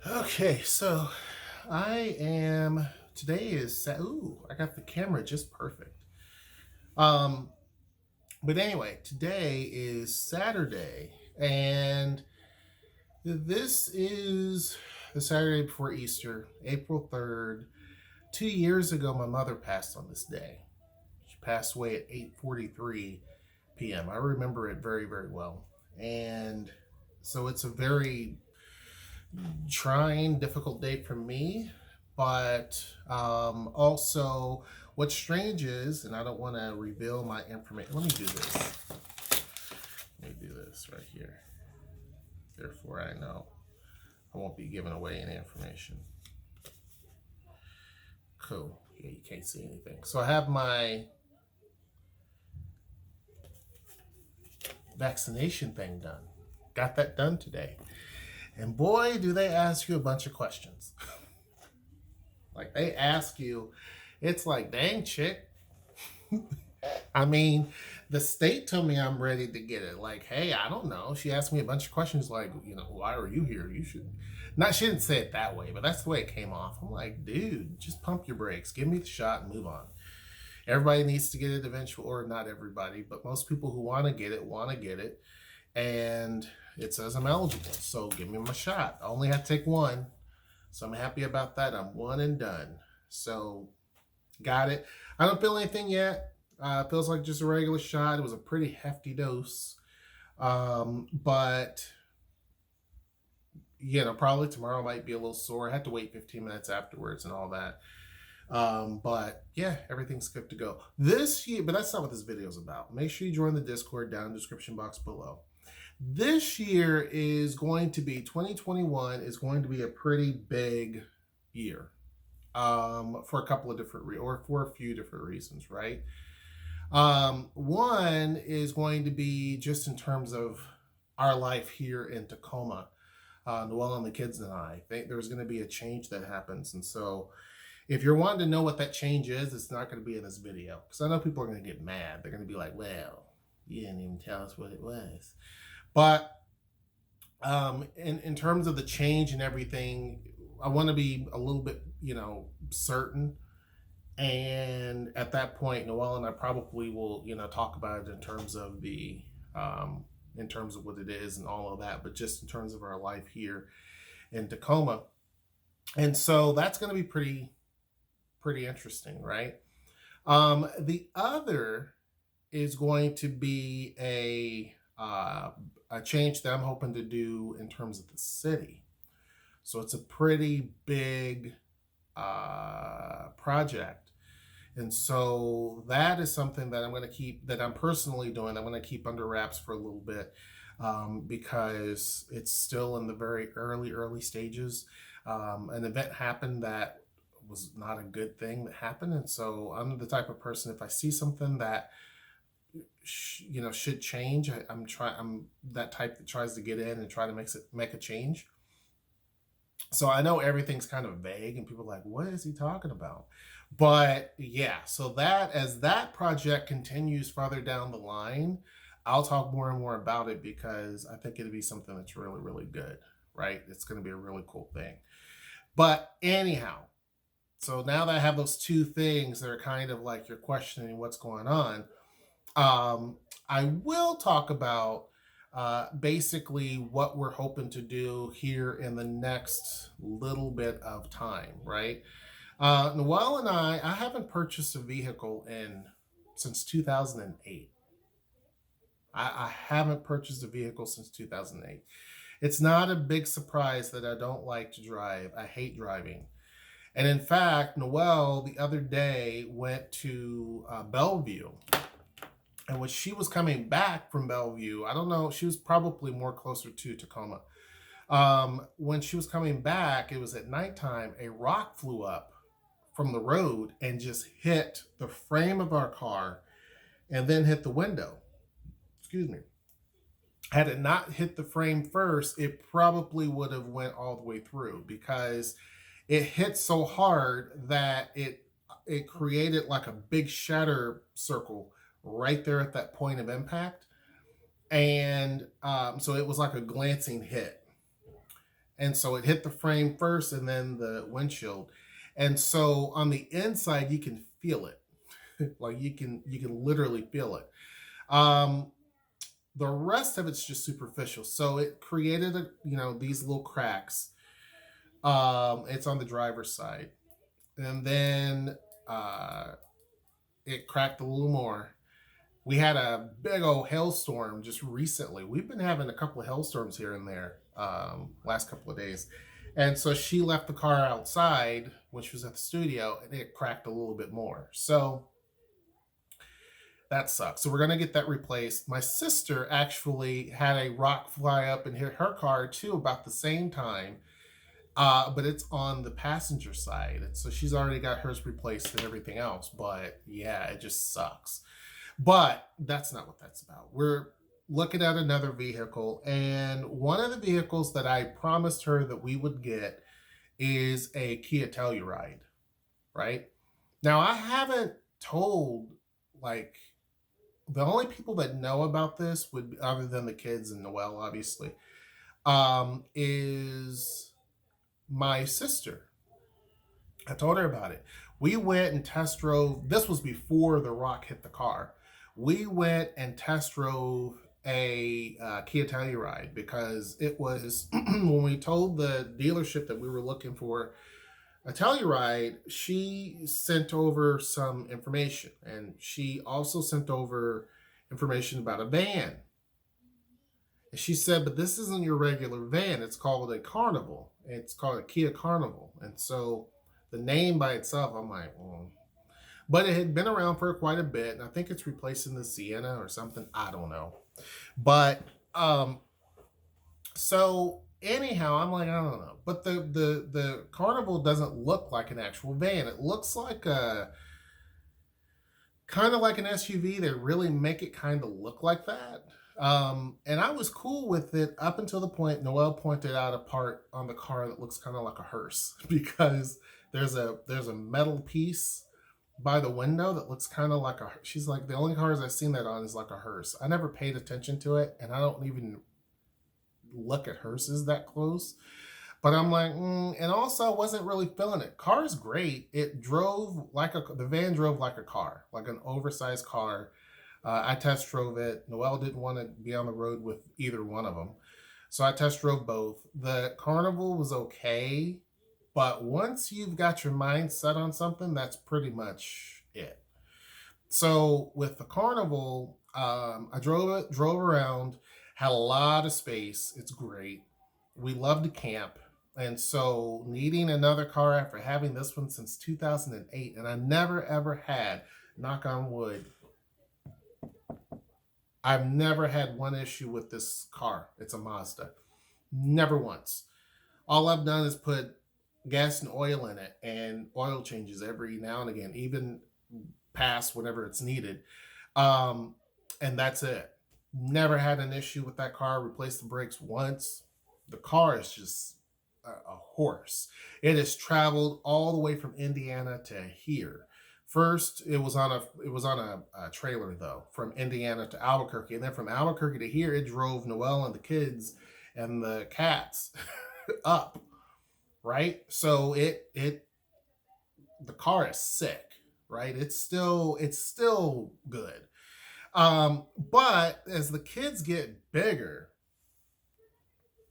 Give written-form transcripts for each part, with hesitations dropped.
Okay, so today is, ooh, I got the camera just perfect. Um, but anyway, today is Saturday, and this is the Saturday before Easter, April 3rd. 2 years ago, my mother passed on this day. She passed away at 8:43 p.m. I remember it very, very well. And so it's a very trying, difficult day for me. But also, what's strange is, and I don't want to reveal my information. Let me do this. Let me do this right here. Therefore, I know I won't be giving away any information. Cool. Yeah, you can't see anything. So I have my vaccination thing done. Got that done today. And boy, do they ask you a bunch of questions. Like they ask you, it's like, dang, chick. I mean, the state told me I'm ready to get it. Like, hey, I don't know. She asked me a bunch of questions like, why are you here? You should not, she didn't say it that way, but that's the way it came off. I'm like, dude, just pump your brakes. Give me the shot and move on. Everybody needs to get it eventually, or not everybody, but most people who want to get it want to get it. And it says I'm eligible. So give me my shot. I only have to take one. So I'm happy about that. I'm one and done. So got it. I don't feel anything yet. It feels like just a regular shot. It was a pretty hefty dose. But probably tomorrow might be a little sore. I had to wait 15 minutes afterwards and all that. But yeah, everything's good to go. This year, but that's not what this video is about. Make sure you join the Discord down in the description box below. This year is going to be 2021 is going to be a pretty big year. For a couple of different or for a few different reasons, right? One is going to be just in terms of our life here in Tacoma. Noelle and the kids and I think there's going to be a change that happens. And so if you're wanting to know what that change is, it's not going to be in this video. Because I know people are going to get mad. They're going to be like, well, you didn't even tell us what it was. But in terms of the change and everything, I want to be a little bit, certain. And at that point, Noelle and I probably will, talk about it in terms of in terms of what it is and all of that, but just in terms of our life here in Tacoma. And so that's going to be pretty interesting, right? The other is going to be a change that I'm hoping to do in terms of the city. So it's a pretty big project. And so that is something that I'm personally doing. I'm going to keep under wraps for a little bit because it's still in the very early stages. An event happened that was not a good thing that happened. And so I'm the type of person, if I see something that should change, I'm that type that tries to get in and try to make a change. So I know everything's kind of vague and people are like, what is he talking about? But yeah, so as that project continues farther down the line, I'll talk more and more about it because I think it'll be something that's really, really good, right? It's going to be a really cool thing. But anyhow, so now that I have those two things that are kind of like you're questioning what's going on, I will talk about basically what we're hoping to do here in the next little bit of time, right? Noelle and I haven't purchased a vehicle since 2008. I haven't purchased a vehicle since 2008. It's not a big surprise that I don't like to drive. I hate driving. And in fact, Noelle the other day went to Bellevue. And when she was coming back from Bellevue, I don't know, she was probably more closer to Tacoma. When she was coming back, it was at nighttime, a rock flew up from the road and just hit the frame of our car and then hit the window. Excuse me. Had it not hit the frame first, it probably would have went all the way through because it hit so hard that it created like a big shatter circle right there at that point of impact. And so it was like a glancing hit. And so it hit the frame first and then the windshield. And so on the inside you can feel it. Like you can literally feel it. Um the rest of it's just superficial. So it created these little cracks. It's on the driver's side. And then uh it cracked a little more. We had a big old hailstorm just recently. We've been having a couple of hailstorms here and there last couple of days. And so she left the car outside when she was at the studio and it cracked a little bit more. So that sucks. So we're going to get that replaced. My sister actually had a rock fly up and hit her car too about the same time. But it's on the passenger side. And so she's already got hers replaced and everything else. But yeah, it just sucks. But that's not what that's about. We're looking at another vehicle, and one of the vehicles that I promised her that we would get is a Kia Telluride, right? Now, I haven't told, like, the only people that know about this would, other than the kids and Noelle, obviously, is my sister. I told her about it. We went and test drove. This was before the rock hit the car. We went and test drove a Kia Telluride because it was when we told the dealership that we were looking for a Telluride, she sent over some information, and she also sent over information about a van. And she said, but this isn't your regular van. It's called a Carnival. It's called a Kia Carnival. And so the name by itself, I'm like, but it had been around for quite a bit, and I think it's replacing the Sienna or something. I don't know. But so anyhow, I'm like, I don't know. But the Carnival doesn't look like an actual van. It looks like a kind of like an SUV. They really make it kind of look like that. And I was cool with it up until the point Noelle pointed out a part on the car that looks kind of like a hearse because there's a metal piece by the window that looks kind of like a. She's like, the only cars I've seen that on is like a hearse. I never paid attention to it, and I don't even look at hearses that close. But I'm like, and also I wasn't really feeling it. Car's great. It drove like the van drove like a car, like an oversized car. I test drove it. Noelle didn't want to be on the road with either one of them. So I test drove both. The Carnival was okay, but once you've got your mind set on something, that's pretty much it. So with the Carnival, I drove around, had a lot of space. It's great. We love to camp. And so needing another car after having this one since 2008, and I never ever had, knock on wood, I've never had one issue with this car. It's a Mazda. Never once. All I've done is put gas and oil in it and oil changes every now and again, even past whenever it's needed. Um, and that's it. Never had an issue with that car. Replaced the brakes once. The car is just a horse. It has traveled all the way from Indiana to here. First, it was on a trailer though, from Indiana to Albuquerque, and then from Albuquerque to here, it drove Noelle and the kids and the cats up. Right, so the car is sick. Right, it's still good. But as the kids get bigger,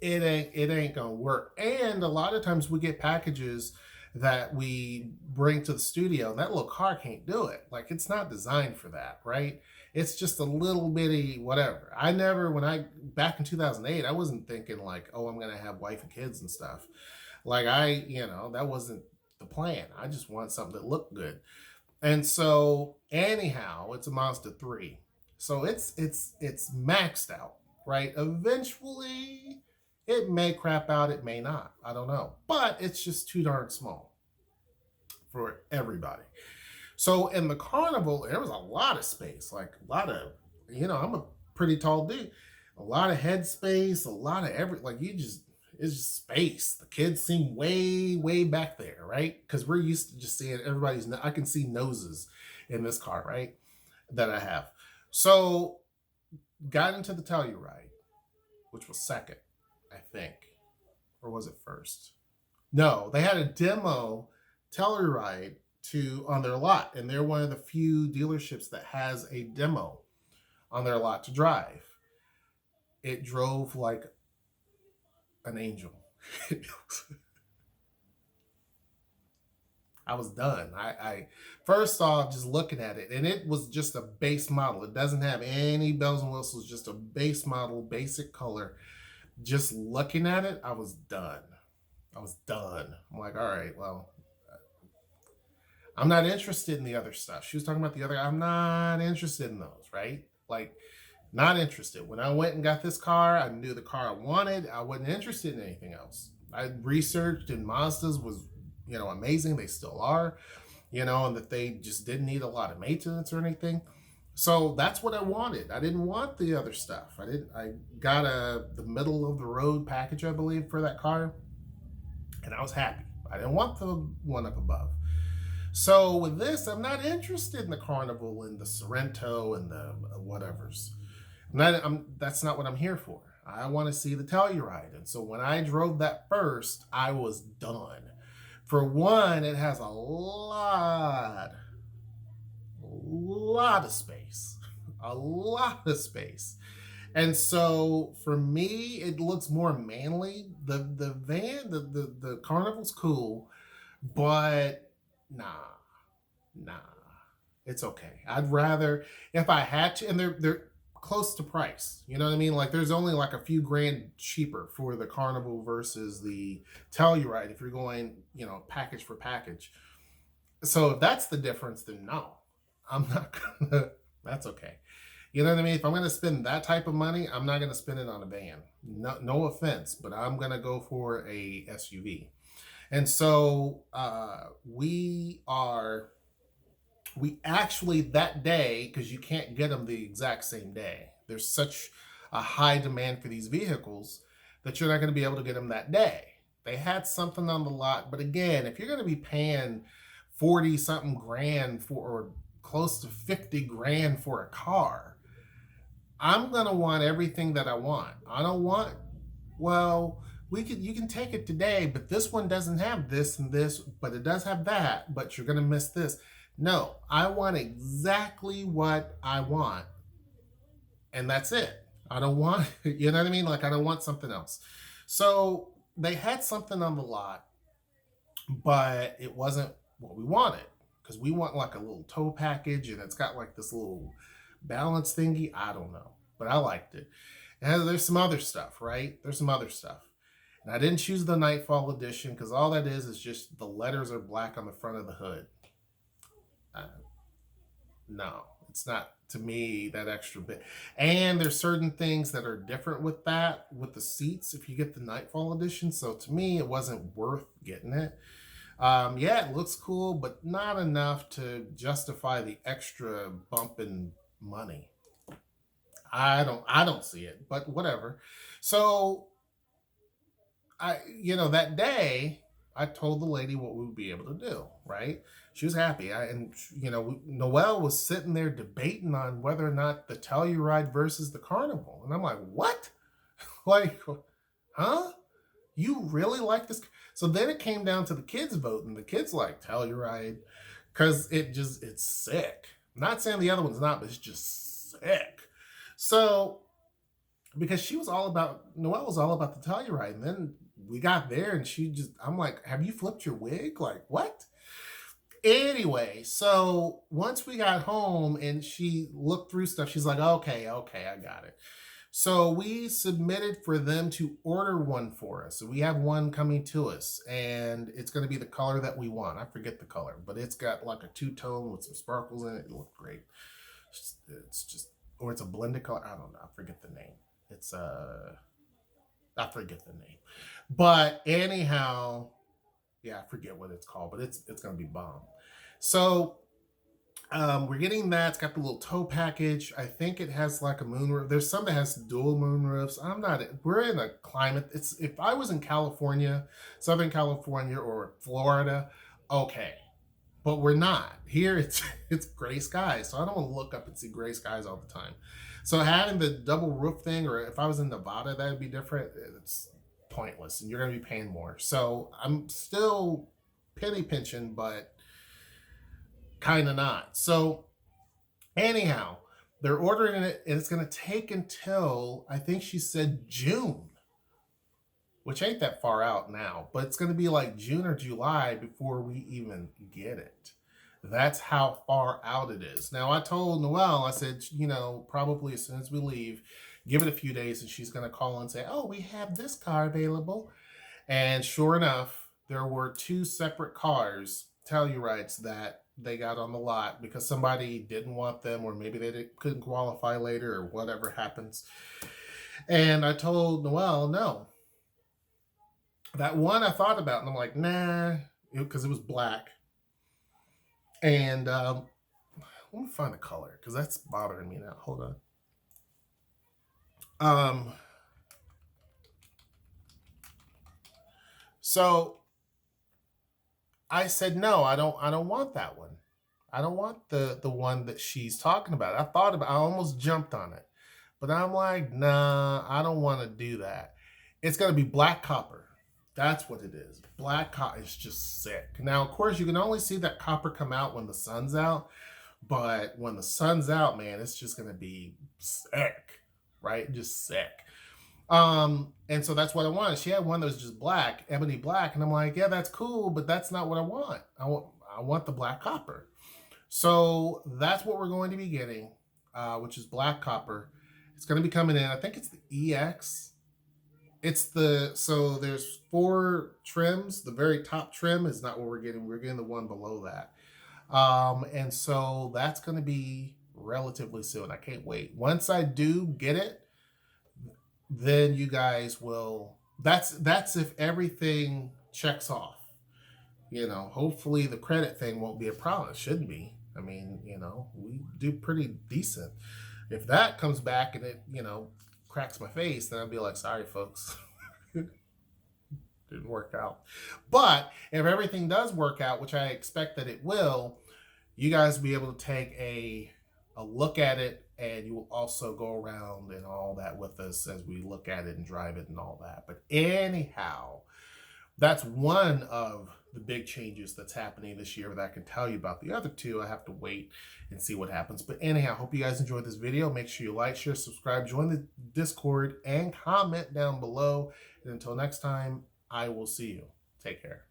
it ain't gonna work. And a lot of times we get packages that we bring to the studio, and that little car can't do it. Like, it's not designed for that, right? It's just a little bitty whatever. I never, when I back in 2008, I wasn't thinking like, oh, I'm gonna have wife and kids and stuff. Like, that wasn't the plan. I just want something that looked good. And so anyhow, it's a Mazda 3. So it's maxed out, right? Eventually it may crap out, it may not. I don't know. But it's just too darn small for everybody. So in the Carnival, there was a lot of space, like a lot of, I'm a pretty tall dude. A lot of head space, a lot of it's just space. The kids seem way, way back there, right? Because we're used to just seeing I can see noses in this car, right? That I have. So got into the Telluride, which was second, I think. or was it first? No, they had a demo Telluride to on their lot, and they're one of the few dealerships that has a demo on their lot to drive. It drove like an angel. I was done. I first off just looking at it, and it was just a base model. It doesn't have any bells and whistles, just a base model, basic color. Just looking at it, I was done. I was done. I'm like, all right, well, I'm not interested in the other stuff. She was talking about the other. I'm not interested in those, right? Like, not interested. When I went and got this car, I knew the car I wanted. I wasn't interested in anything else. I researched, and Mazda's was, amazing. They still are, and that they just didn't need a lot of maintenance or anything. So that's what I wanted. I didn't want the other stuff. I got the middle of the road package, I believe, for that car, and I was happy. I didn't want the one up above. So with this, I'm not interested in the Carnival and the Sorento and the whatevers. That's not what I'm here for. I want to see the Telluride. And so when I drove that first, I was done. For one, it has a lot of space. A lot of space. And so for me, it looks more manly. The van, the Carnival's cool, but nah. It's okay. I'd rather, if I had to, and they're close to price. You know what I mean? Like there's only like a few grand cheaper for the Carnival versus the Telluride if you're going, package for package. So if that's the difference, then no, I'm not gonna. That's okay. You know what I mean? If I'm gonna spend that type of money, I'm not gonna spend it on a van. No offense, but I'm gonna go for a SUV. And so we actually that day, because you can't get them the exact same day. There's such a high demand for these vehicles that you're not going to be able to get them that day. They had something on the lot, but again, if you're going to be paying 40 something grand for, or close to 50 grand for a car, I'm going to want everything that I want. I don't want, well, you can take it today, but this one doesn't have this and this, but it does have that, but you're going to miss this. No, I want exactly what I want, and that's it. I don't want, you know what I mean? Like, I don't want something else. So they had something on the lot, but it wasn't what we wanted, because we want like a little tow package, and it's got like this little balance thingy. I don't know, but I liked it. And there's some other stuff, right? There's some other stuff. And I didn't choose the Nightfall edition because all that is just the letters are black on the front of the hood. No, it's not, to me, that extra bit. And there's certain things that are different with that, with the seats, if you get the Nightfall edition. So to me, it wasn't worth getting it. Yeah, it looks cool, but not enough to justify the extra bump in money. I don't see it, but whatever. So that day I told the lady what we would be able to do, right? She was happy. Noelle was sitting there debating on whether or not the Telluride versus the Carnival. And I'm like, what? Like, huh? You really like this? So then it came down to the kids vote, and the kids like Telluride because it's sick. I'm not saying the other one's not, but it's just sick. So, because Noelle was all about the Telluride, and then we got there, and I'm like, have you flipped your wig? Like, what? Anyway, so once we got home and she looked through stuff, she's like, okay, I got it. So we submitted for them to order one for us. So we have one coming to us, and it's going to be the color that we want. I forget the color, but it's got like a two-tone with some sparkles in it. It looked great. Or it's a blended color. I don't know. I forget the name. I forget the name. But anyhow, yeah, I forget what it's called, but it's going to be bomb. So we're getting that. It's got the little tow package. I think it has like a moonroof. There's some that has dual moonroofs. We're in a climate. If I was in California, Southern California or Florida, okay. But we're not. Here it's gray skies. So I don't want to look up and see gray skies all the time. So having the double roof thing, or if I was in Nevada, that would be different. pointless and you're going to be paying more. So I'm still penny pinching, but kind of not. So anyhow, they're ordering it and it's going to take until, I think she said June, which ain't that far out now, but it's going to be like June or July before we even get it. That's how far out it is. Now, I told Noelle, I said, you know, probably as soon as we leave, give it a few days and she's going to call and say, oh, we have this car available. And sure enough, there were 2 separate cars, Tellurides, that they got on the lot because somebody didn't want them, or maybe they couldn't qualify later, or whatever happens. And I told Noelle, no. That one I thought about, and I'm like, nah, because it was black. And let me find the color because that's bothering me now. Hold on. So I said, no, I don't want that one. I don't want the one that she's talking about. I almost jumped on it, but I'm like, nah, I don't want to do that. It's going to be black copper. That's what it is. Black copper is just sick. Now, of course, you can only see that copper come out when the sun's out. But when the sun's out, man, it's just going to be sick, right? Just sick. And so that's what I wanted. She had one that was just black, ebony black. And I'm like, yeah, that's cool, but that's not what I want. I want the black copper. So that's what we're going to be getting, which is black copper. It's going to be coming in. I think it's the EX. So there's 4 trims. The very top trim is not what we're getting. We're getting the one below that. And so that's going to be relatively soon. I can't wait. Once I do get it, then you guys will, that's if everything checks off. You know, hopefully the credit thing won't be a problem. It shouldn't be. I mean, you know, we do pretty decent. If that comes back and it, you know, cracks my face, then I'll be like, sorry, folks. Didn't work out. But if everything does work out, which I expect that it will, you guys will be able to take a look at it, and you will also go around and all that with us as we look at it and drive it and all that. But anyhow, that's one of the big changes that's happening this year that I can tell you about. The other 2, I have to wait and see what happens. But anyhow, hope you guys enjoyed this video. Make sure you like, share, subscribe, join the Discord, and comment down below. And until next time, I will see you. Take care.